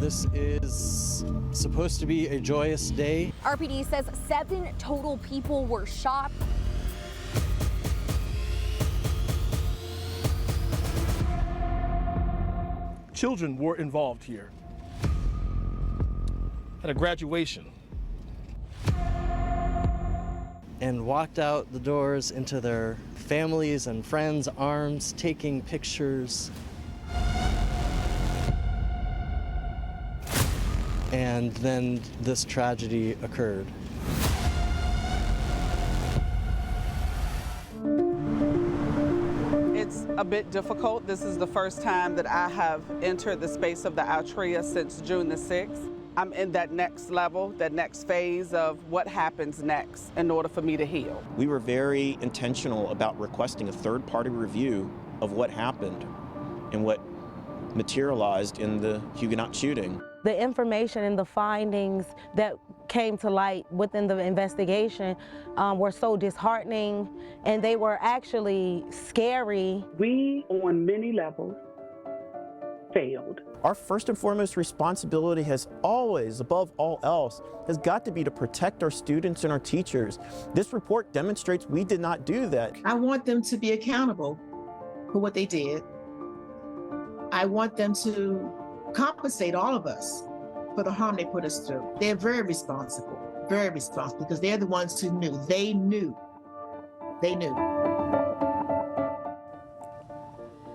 This is supposed to be a joyous day. RPD says 7 total people were shot. Children were involved here at a graduation. And walked out the doors into their families' and friends' arms, taking pictures. And then this tragedy occurred. It's a bit difficult. This is the first time that I have entered the space of the Altria since June the 6th. I'm in that next level, that next phase of what happens next in order for me to heal. We were very intentional about requesting a third-party review of what happened and what materialized in the Huguenot shooting. The information and the findings that came to light within the investigation were so disheartening, and they were actually scary. We, on many levels, failed. Our first and foremost responsibility has always, above all else, has got to be to protect our students and our teachers. This report demonstrates we did not do that. I want them to be accountable for what they did. I want them to compensate all of us for the harm they put us through. They're very responsible, because they're the ones who knew. They knew.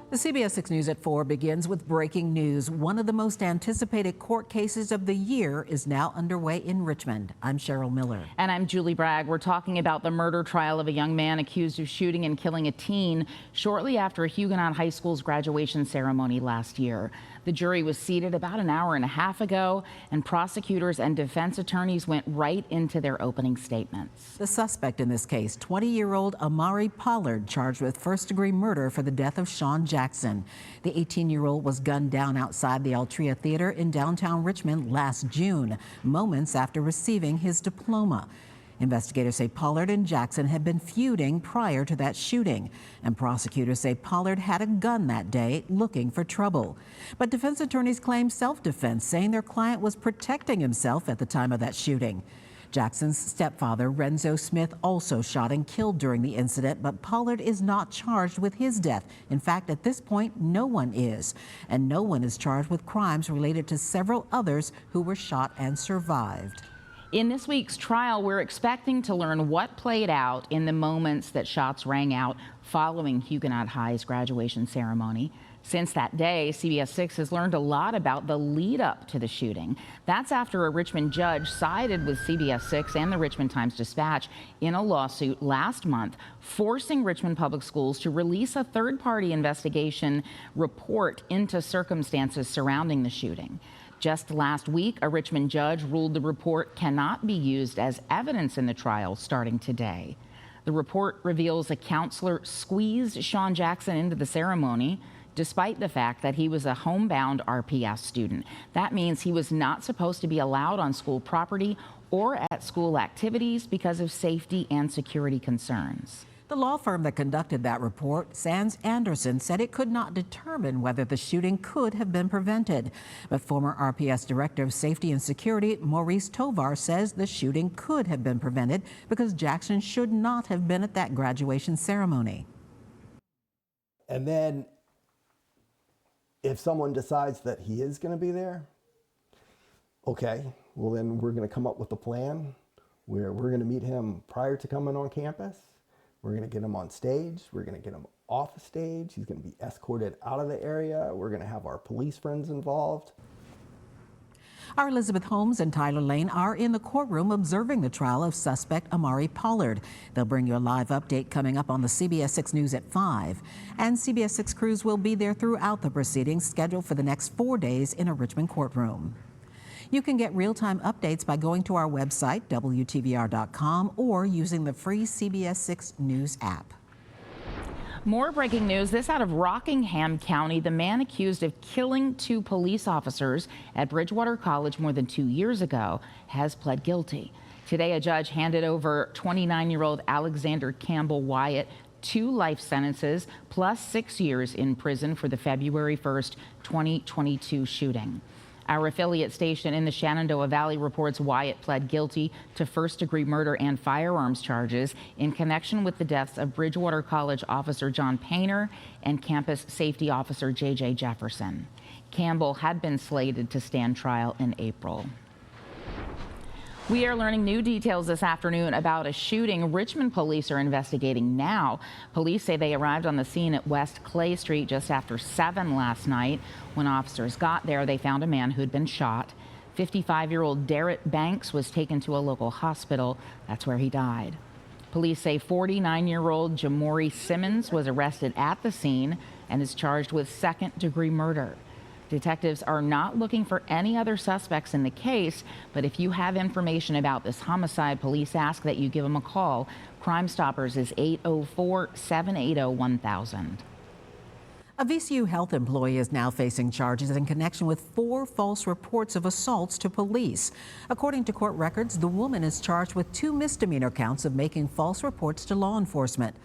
The CBS 6 News at 4 begins with breaking news. One of the most anticipated court cases of the year is now underway in Richmond. I'm Cheryl Miller. And I'm Julie Bragg. We're talking about the murder trial of a young man accused of shooting and killing a teen shortly after Huguenot High School's graduation ceremony last year. The jury was seated about an hour and a half ago, and prosecutors and defense attorneys went right into their opening statements. The suspect in this case, 20-year-old Amari Pollard, charged with first-degree murder for the death of Sean Jackson. The 18-year-old was gunned down outside the Altria Theater in downtown Richmond last June, moments after receiving his diploma. Investigators say Pollard and Jackson had been feuding prior to that shooting, and prosecutors say Pollard had a gun that day looking for trouble. But defense attorneys claim self-defense, saying their client was protecting himself at the time of that shooting. Jackson's stepfather, Renzo Smith, also shot and killed during the incident, but Pollard is not charged with his death. In fact, at this point, no one is. And no one is charged with crimes related to several others who were shot and survived. In this week's trial, we're expecting to learn what played out in the moments that shots rang out following Huguenot High's graduation ceremony. Since that day, CBS 6 has learned a lot about the lead up to the shooting. That's after a Richmond judge sided with CBS 6 and the Richmond Times-Dispatch in a lawsuit last month, forcing Richmond Public Schools to release a third-party investigation report into circumstances surrounding the shooting. Just last week, a Richmond judge ruled the report cannot be used as evidence in the trial starting today. The report reveals a counselor squeezed Sean Jackson into the ceremony, despite the fact that he was a homebound RPS student. That means he was not supposed to be allowed on school property or at school activities because of safety and security concerns. The law firm that conducted that report, Sands Anderson, said it could not determine whether the shooting could have been prevented. But former RPS Director of Safety and Security, Maurice Tovar, says the shooting could have been prevented because Jackson should not have been at that graduation ceremony. And then if someone decides that he is going to be there, okay, well then we're going to come up with a plan where we're going to meet him prior to coming on campus. We're going to get him on stage. We're going to get him off the stage. He's going to be escorted out of the area. We're going to have our police friends involved. Our Elizabeth Holmes and Tyler Lane are in the courtroom observing the trial of suspect Amari Pollard. They'll bring you a live update coming up on the CBS 6 News at 5. And CBS 6 crews will be there throughout the proceedings, scheduled for the next 4 days in a Richmond courtroom. You can get real-time updates by going to our website, WTVR.com, or using the free CBS 6 News app. More breaking news, this out of Rockingham County. The man accused of killing 2 police officers at Bridgewater College more than 2 years ago has pled guilty. Today, a judge handed over 29-year-old Alexander Campbell Wyatt 2 life sentences plus 6 years in prison for the February 1st, 2022 shooting. Our affiliate station in the Shenandoah Valley reports Wyatt pled guilty to first-degree murder and firearms charges in connection with the deaths of Bridgewater College officer John Painter and campus safety officer J.J. Jefferson. Campbell had been slated to stand trial in April. We are learning new details this afternoon about a shooting Richmond police are investigating now. Police say they arrived on the scene at West Clay Street just after 7 last night. When officers got there, they found a man who'd been shot. 55-year-old Darrett Banks was taken to a local hospital. That's where he died. Police say 49-year-old Jamori Simmons was arrested at the scene and is charged with second-degree murder. Detectives are not looking for any other suspects in the case, but if you have information about this homicide, police ask that you give them a call. Crime Stoppers is 804-780-1000. A VCU health employee is now facing charges in connection with 4 false reports of assaults to police. According to court records, the woman is charged with 2 misdemeanor counts of making false reports to law enforcement.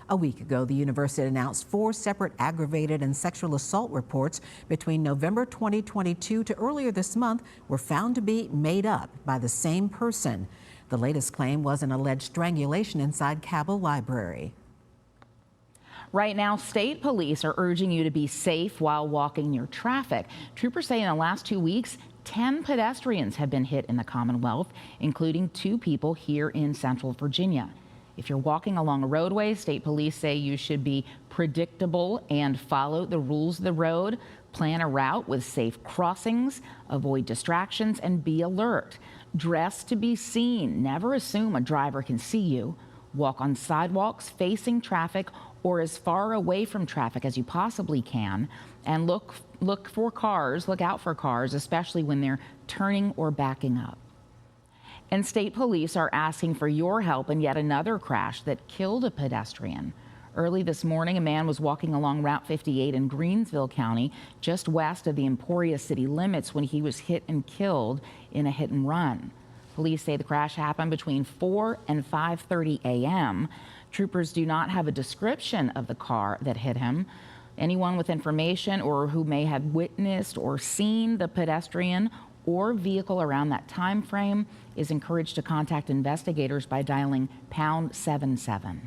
A week ago, the university announced 4 separate aggravated and sexual assault reports between November 2022 to earlier this month were found to be made up by the same person. The latest claim was an alleged strangulation inside Cabell Library. Right now, state police are urging you to be safe while walking near traffic. Troopers say in the last 2 weeks, 10 pedestrians have been hit in the Commonwealth, including 2 people here in Central Virginia. If you're walking along a roadway, state police say you should be predictable and follow the rules of the road. Plan a route with safe crossings, avoid distractions, and be alert. Dress to be seen. Never assume a driver can see you. Walk on sidewalks facing traffic or as far away from traffic as you possibly can. And look out for cars, especially when they're turning or backing up. And state police are asking for your help in yet another crash that killed a pedestrian. Early this morning, a man was walking along Route 58 in Greensville County, just west of the Emporia city limits, when he was hit and killed in a hit and run. Police say the crash happened between 4 and 5:30 a.m. Troopers do not have a description of the car that hit him. Anyone with information or who may have witnessed or seen the pedestrian or vehicle around that time frame is encouraged to contact investigators by dialing #77.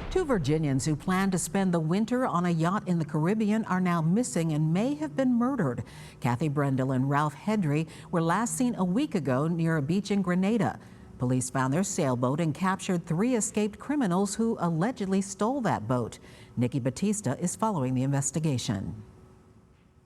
2 Virginians who planned to spend the winter on a yacht in the Caribbean are now missing and may have been murdered. Kathy Brendel and Ralph Hedry were last seen a week ago near a beach in Grenada. Police found their sailboat and captured 3 escaped criminals who allegedly stole that boat. Nikki Batista is following the investigation.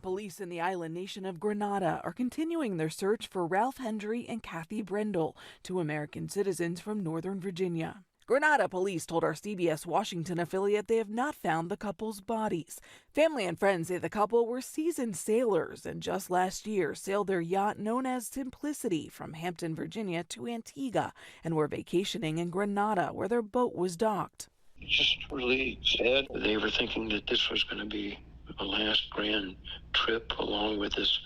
Police in the island nation of Grenada are continuing their search for Ralph Hendry and Kathy Brendel, 2 American citizens from Northern Virginia. Grenada police told our CBS Washington affiliate they have not found the couple's bodies. Family and friends say the couple were seasoned sailors and just last year sailed their yacht known as Simplicity from Hampton, Virginia to Antigua and were vacationing in Grenada where their boat was docked. It's just really sad. They were thinking that this was going to be a last grand trip along with this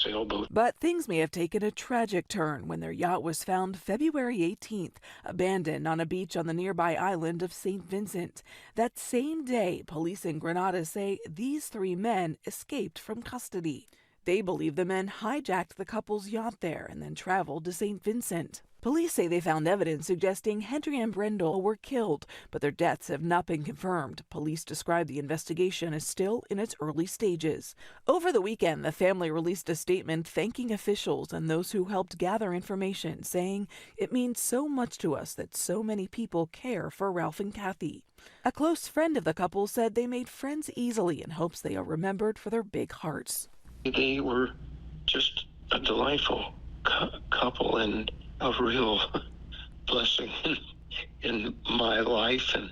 sailboat. But things may have taken a tragic turn when their yacht was found February 18th, abandoned on a beach on the nearby island of St. Vincent. That same day, police in Grenada say these 3 men escaped from custody. They believe the men hijacked the couple's yacht there and then traveled to St. Vincent. Police say they found evidence suggesting Hendry and Brendel were killed, but their deaths have not been confirmed. Police describe the investigation as still in its early stages. Over the weekend, the family released a statement thanking officials and those who helped gather information, saying, "It means so much to us that so many people care for Ralph and Kathy." A close friend of the couple said they made friends easily in hopes they are remembered for their big hearts. They were just a delightful couple and a real blessing in my life and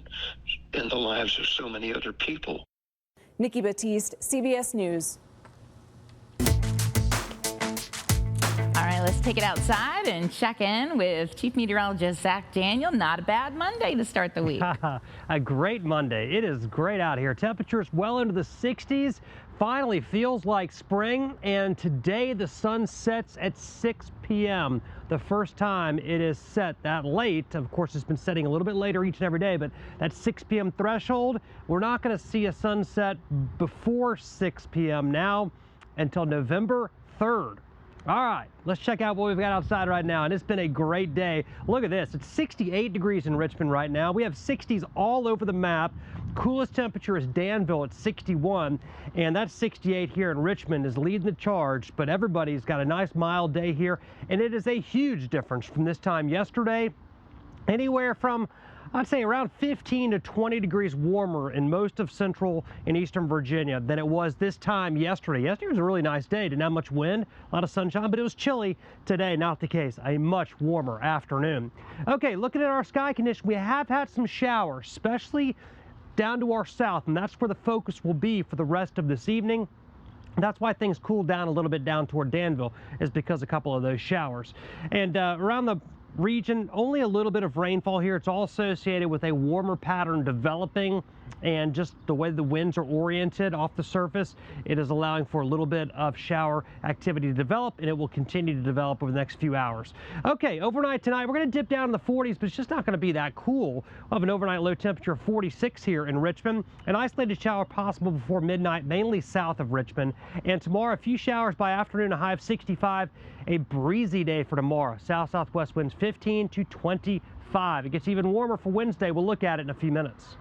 in the lives of so many other people. Nikki Batiste, CBS News. All right, let's take it outside and check in with Chief Meteorologist Zach Daniel. Not a bad Monday to start the week. A great Monday. It is great out here. Temperatures well into the 60s. Finally feels like spring, and today the sun sets at 6 p.m. The first time it is set that late. Of course, it's been setting a little bit later each and every day, but that 6 p.m. threshold, we're not going to see a sunset before 6 p.m. now. until November 3rd. All right, let's check out what we've got outside right now, and it's been a great day. Look at this, it's 68 degrees in Richmond right now. We have 60s all over the map. Coolest temperature is Danville at 61, and that 68 here in Richmond is leading the charge, but everybody's got a nice mild day here, and it is a huge difference from this time yesterday. Anywhere from, I'd say, around 15 to 20 degrees warmer in most of central and eastern Virginia than it was this time yesterday. Yesterday was a really nice day. Didn't have much wind, a lot of sunshine, but it was chilly. Today, not the case. A much warmer afternoon. Okay, looking at our sky condition, we have had some showers, especially down to our south, and that's where the focus will be for the rest of this evening. That's why things cooled down a little bit down toward Danville, is because a couple of those showers. And around the region, only a little bit of rainfall here. It's all associated with a warmer pattern developing, and just the way the winds are oriented off the surface, it is allowing for a little bit of shower activity to develop, and it will continue to develop over the next few hours. Okay, overnight tonight, we're going to dip down in the 40s, but it's just not going to be that cool. We'll have an overnight low temperature of 46 here in Richmond. An isolated shower possible before midnight, mainly south of Richmond. And tomorrow, a few showers by afternoon, a high of 65. A breezy day for tomorrow. South-southwest winds 15 to 25. It gets even warmer for Wednesday. We'll look at it in a few minutes.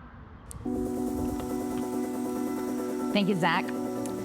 Thank you, Zach.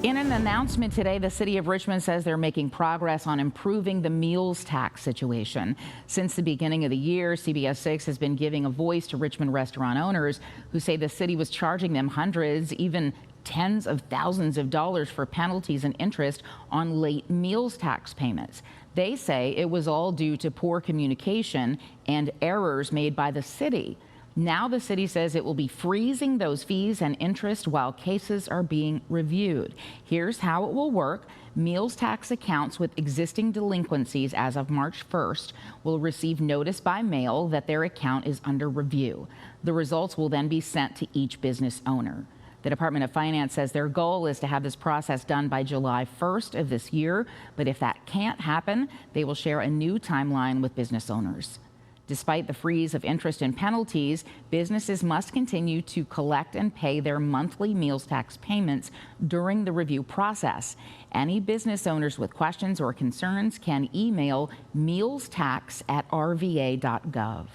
In an announcement today, the city of Richmond says they're making progress on improving the meals tax situation. Since the beginning of the year, CBS 6 has been giving a voice to Richmond restaurant owners who say the city was charging them hundreds, even tens of thousands of dollars for penalties and interest on late meals tax payments. They say it was all due to poor communication and errors made by the city. Now the city says it will be freezing those fees and interest while cases are being reviewed. Here's how it will work. Meals tax accounts with existing delinquencies as of March 1st will receive notice by mail that their account is under review. The results will then be sent to each business owner. The Department of Finance says their goal is to have this process done by July 1st of this year, but if that can't happen, they will share a new timeline with business owners. Despite the freeze of interest and penalties, businesses must continue to collect and pay their monthly meals tax payments during the review process. Any business owners with questions or concerns can email mealstax@rva.gov.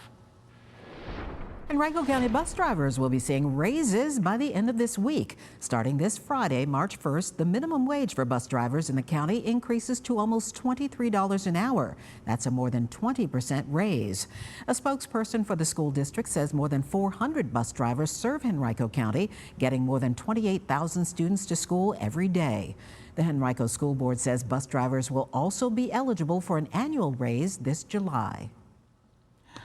And Rankin County bus drivers will be seeing raises by the end of this week. Starting this Friday, March 1st, the minimum wage for bus drivers in the county increases to almost $23 an hour. That's a more than 20% raise. A spokesperson for the school district says more than 400 bus drivers serve Henrico County, getting more than 28,000 students to school every day. The Henrico School Board says bus drivers will also be eligible for an annual raise this July.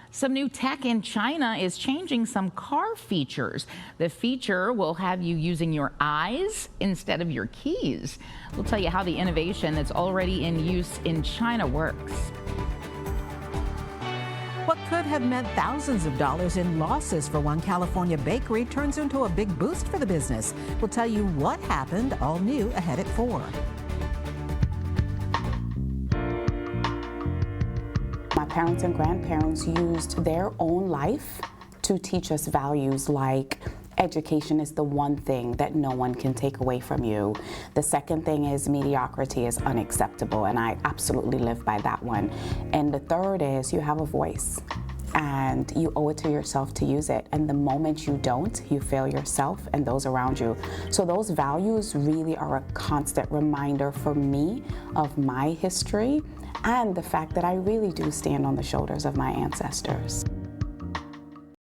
Some new tech in China is changing some car features. The feature will have you using your eyes instead of your keys. We'll tell you how the innovation that's already in use in China works. What could have meant thousands of dollars in losses for one California bakery turns into a big boost for the business. We'll tell you what happened, all new ahead at 4. My parents and grandparents used their own life to teach us values like education is the one thing that no one can take away from you. The second thing is mediocrity is unacceptable, and I absolutely live by that one. And the third is you have a voice and you owe it to yourself to use it. And the moment you don't, you fail yourself and those around you. So those values really are a constant reminder for me of my history and the fact that I really do stand on the shoulders of my ancestors.